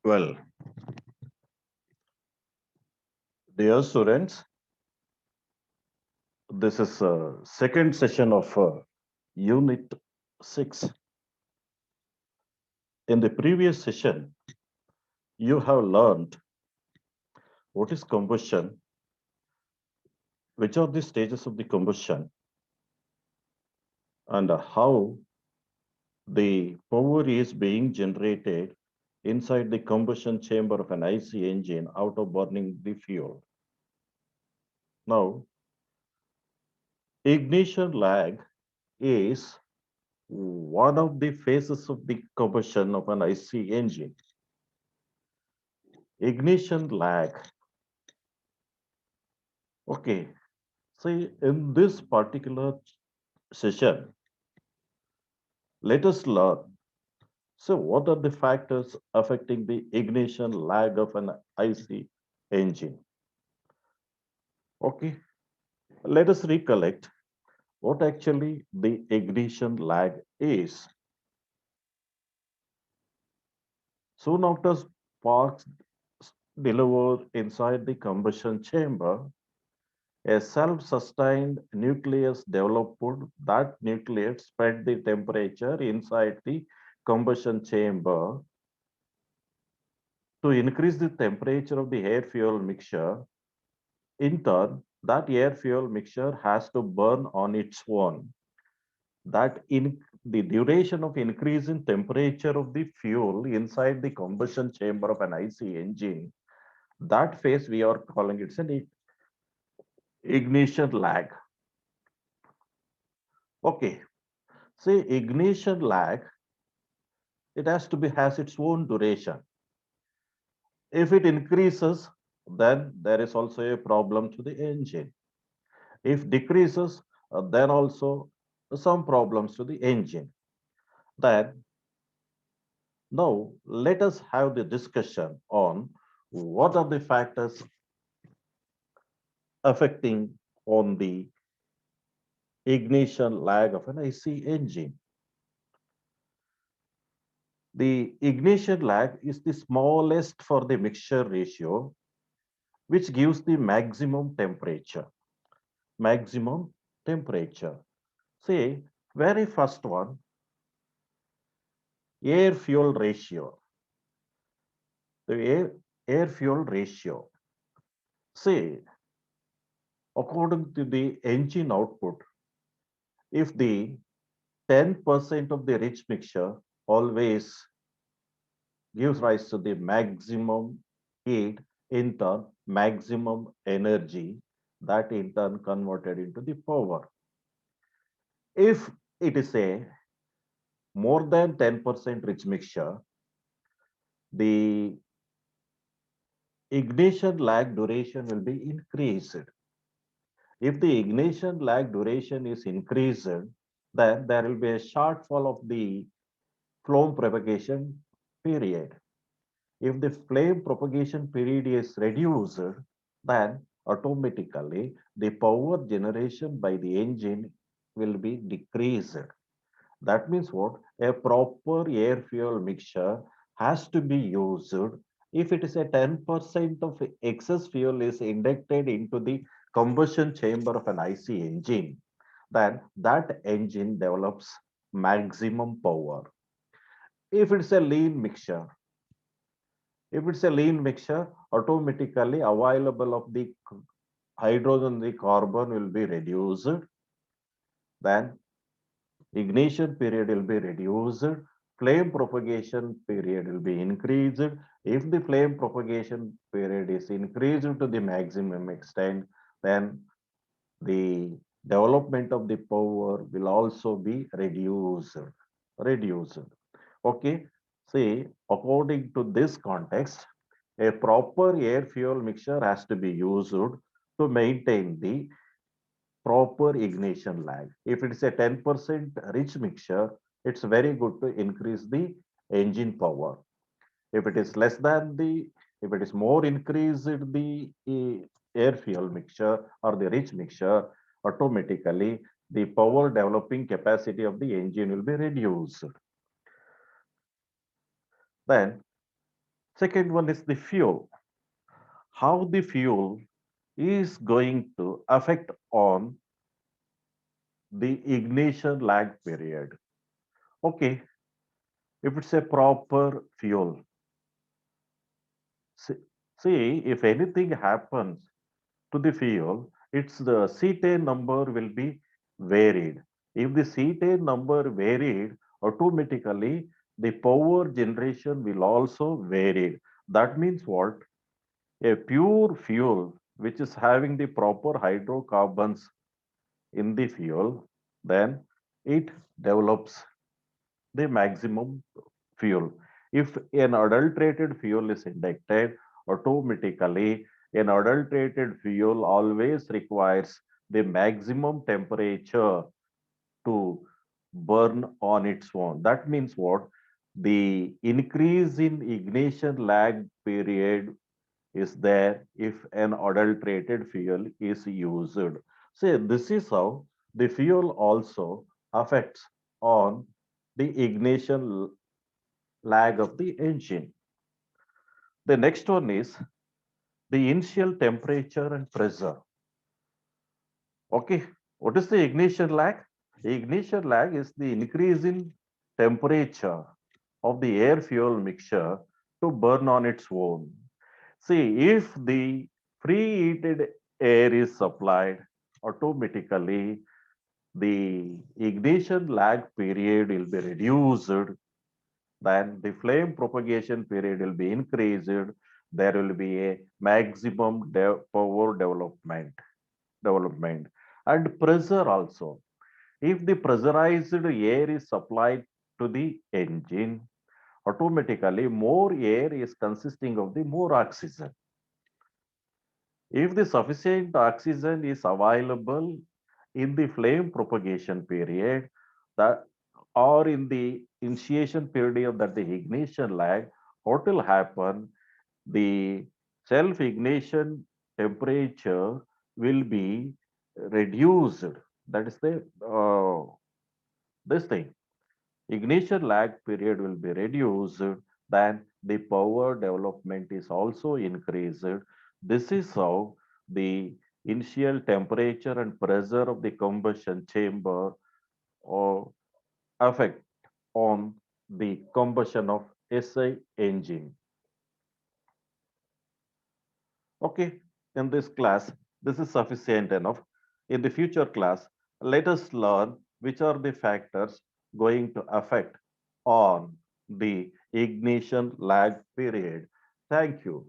Well, dear students, this is second session of Unit 6. In the previous session, you have learned what is combustion, which are the stages of the combustion, and how the power is being generated inside the combustion chamber of an IC engine out of burning the fuel. Now, ignition lag is one of the phases of the combustion of an IC engine. Ignition lag. Okay, see, in this particular session, let us learn. So, what are the factors affecting the ignition lag of an IC engine? Okay, let us recollect what actually the ignition lag is. Soon after sparks deliver inside the combustion chamber, a self-sustained nucleus developed. That nucleus spread the temperature inside the combustion chamber to increase the temperature of the air-fuel mixture. In turn, that air-fuel mixture has to burn on its own. That in the duration of increase in temperature of the fuel inside the combustion chamber of an IC engine, that phase we are calling it an ignition lag. Okay, say ignition lag, it has its own duration. If it increases, then there is also a problem to the engine. If decreases, then also some problems to the engine. Then now let us have the discussion on what are the factors affecting on the ignition lag of an IC engine. The ignition lag is the smallest for the mixture ratio, which gives the maximum temperature. Maximum temperature. See, very first one, air fuel ratio. The air fuel ratio. See, according to the engine output, if the 10% of the rich mixture always gives rise to the maximum heat, in turn, maximum energy, that in turn converted into the power. If it is a more than 10% rich mixture, the ignition lag duration will be increased. If the ignition lag duration is increased, then there will be a shortfall of the flame propagation period. If the flame propagation period is reduced, then automatically the power generation by the engine will be decreased. That means what? A proper air fuel mixture has to be used. If it is a 10% of excess fuel is injected into the combustion chamber of an IC engine, then that engine develops maximum power. If it's a lean mixture, automatically available of the hydrogen, the carbon will be reduced. Then ignition period will be reduced, flame propagation period will be increased. If the flame propagation period is increased to the maximum extent, then the development of the power will also be reduced. Reduced. Okay. See, according to this context, a proper air fuel mixture has to be used to maintain the proper ignition lag. If it is a 10% rich mixture, it's very good to increase the engine power. If it is less than the, if it is more increased the air fuel mixture or the rich mixture, automatically the power developing capacity of the engine will be reduced. Then Second one is the fuel. How the fuel is going to affect on the ignition lag period. Okay, if it's a proper fuel, see, see if anything happens to the fuel, its the cetane number will be varied. If the cetane number varied, automatically the power generation will also vary. That means what? A pure fuel which is having the proper hydrocarbons in the fuel, then it develops the maximum fuel. If an adulterated fuel is injected, automatically an adulterated fuel always requires the maximum temperature to burn on its own. That means what? The increase in ignition lag period is there if an adulterated fuel is used. So this is how the fuel also affects on the ignition lag of the engine. The next one is the initial temperature and pressure. Okay, what is the ignition lag? The ignition lag is the increase in temperature of the air fuel mixture to burn on its own. See, if the preheated air is supplied, automatically the ignition lag period will be reduced, then the flame propagation period will be increased. There will be a maximum power development and pressure also. If the pressurized air is supplied to the engine, automatically more air is consisting of the more oxygen. If the sufficient oxygen is available in the flame propagation period, that or in the initiation period that the ignition lag, what will happen? The self ignition temperature will be reduced. That is the this thing. Ignition lag period will be reduced, then the power development is also increased. This is how the initial temperature and pressure of the combustion chamber or affect on the combustion of SI engine. Okay, in this class, this is sufficient enough. In the future class, let us learn which are the factors going to affect on the ignition lag period. Thank you.